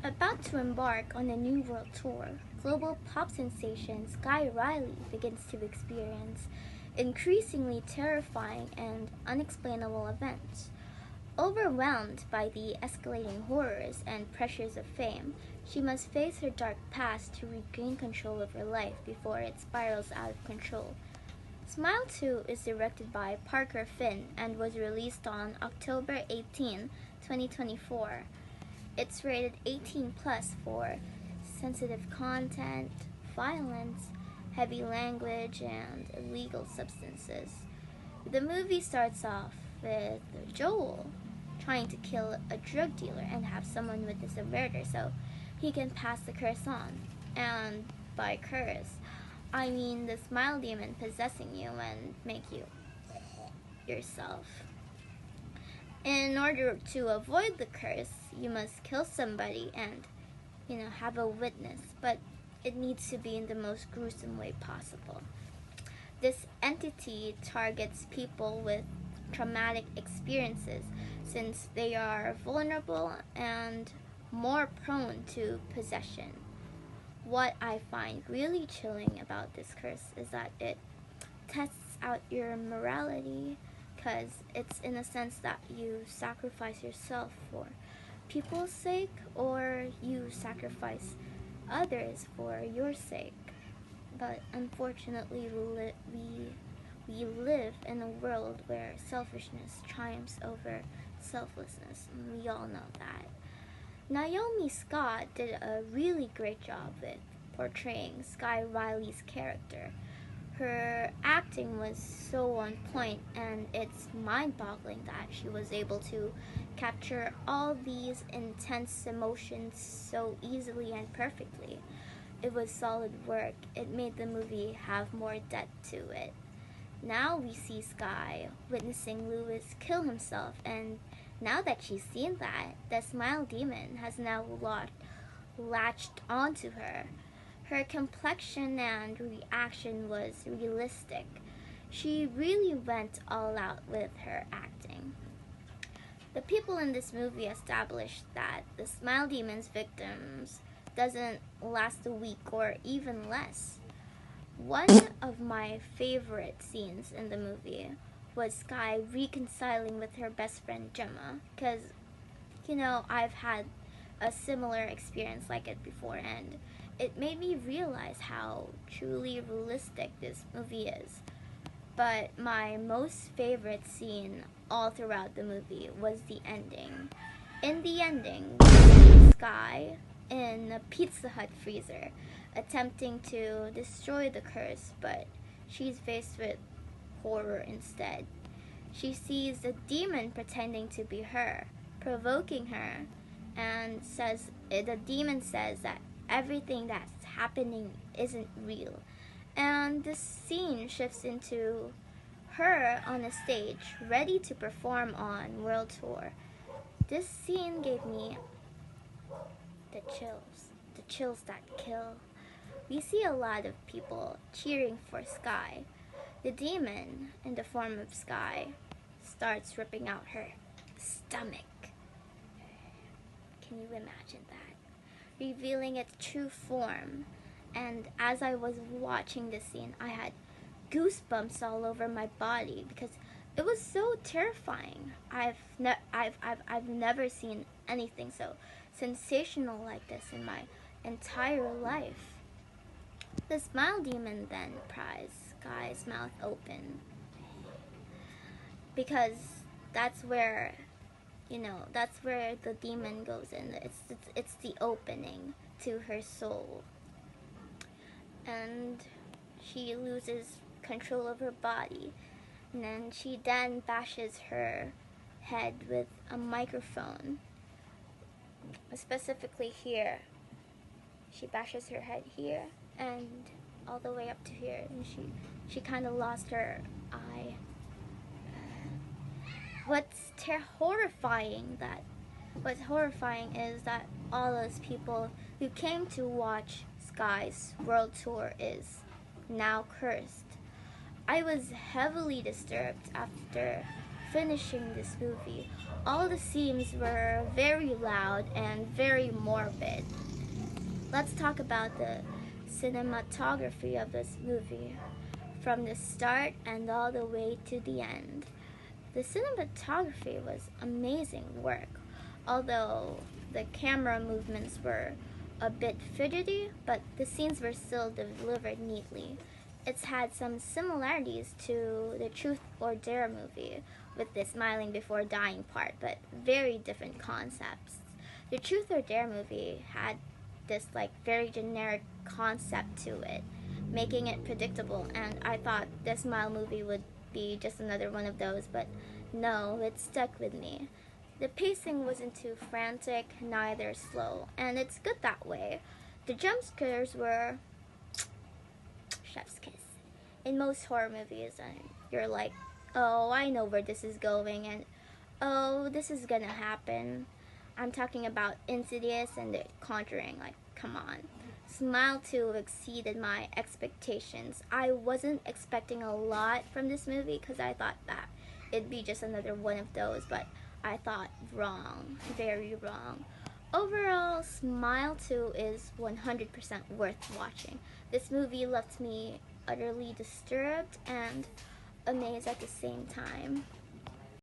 About to embark on a new world tour, global pop sensation Sky Riley begins to experience increasingly terrifying and unexplainable events. Overwhelmed by the escalating horrors and pressures of fame, she must face her dark past to regain control of her life before it spirals out of control. Smile 2 is directed by Parker Finn and was released on October 18, 2024. It's rated 18 plus for sensitive content, violence, heavy language, and illegal substances. The movie starts off with Joel trying to kill a drug dealer and have someone witness a murder so he can pass the curse on. And by curse, I mean the smile demon possessing you and make you yourself. In order to avoid the curse, you must kill somebody and, have a witness, but it needs to be in the most gruesome way possible. This entity targets people with traumatic experiences since they are vulnerable and more prone to possession. What I find really chilling about this curse is that it tests out your morality, because it's in a sense that you sacrifice yourself for people's sake or you sacrifice others for your sake. But unfortunately, we live in a world where selfishness triumphs over selflessness, and we all know that. Naomi Scott did a really great job with portraying Sky Riley's character. Her acting was so on point, and it's mind-boggling that she was able to capture all these intense emotions so easily and perfectly. It was solid work. It made the movie have more depth to it. Now we see Sky witnessing Lewis kill himself, and now that she's seen that, the smile demon has now latched onto her. Her complexion and reaction was realistic. She really went all out with her acting. The people in this movie established that the smile demon's victims doesn't last a week or even less. One of my favorite scenes in the movie was Sky reconciling with her best friend Gemma, because, I've had a similar experience like it before, and it made me realize how truly realistic this movie is. But my most favorite scene all throughout the movie was the ending. In the ending, we see Sky in a Pizza Hut freezer attempting to destroy the curse, but she's faced with horror instead. She sees the demon pretending to be her, provoking her, and the demon says that everything that's happening isn't real. And the scene shifts into her on a stage, ready to perform on world tour. This scene gave me the chills that kill. We see a lot of people cheering for Sky. The demon, in the form of Sky, starts ripping out her stomach. Can you imagine that? Revealing its true form. And as I was watching this scene, I had goosebumps all over my body because it was so terrifying. I've never seen anything so sensational like this in my entire life. The smile demon then pries Sky's mouth open because that's where the demon goes in. It's the opening to her soul, and she loses control of her body, and then she bashes her head with a microphone, specifically here. She bashes her head here and all the way up to here, and she kind of lost her eye. What's horrifying is that all those people who came to watch Sky's world tour is now cursed. I was heavily disturbed after finishing this movie. All the scenes were very loud and very morbid. Let's talk about the cinematography of this movie, from the start and all the way to the end. The cinematography was amazing work, although the camera movements were a bit fidgety, but the scenes were still delivered neatly. It's had some similarities to the Truth or Dare movie, with the smiling before dying part, but very different concepts. The Truth or Dare movie had this very generic concept to it, making it predictable, and I thought this Smile movie would be just another one of those, but no, it stuck with me. The pacing wasn't too frantic, neither slow, and it's good that way. The jump scares were chef's kiss. In most horror movies, and you're like, oh, I know where this is going, and oh, this is gonna happen. I'm talking about Insidious and The Conjuring, come on. Smile 2 exceeded my expectations. I wasn't expecting a lot from this movie because I thought that it'd be just another one of those, but I thought wrong, very wrong. Overall, Smile 2 is 100% worth watching. This movie left me utterly disturbed and amazed at the same time.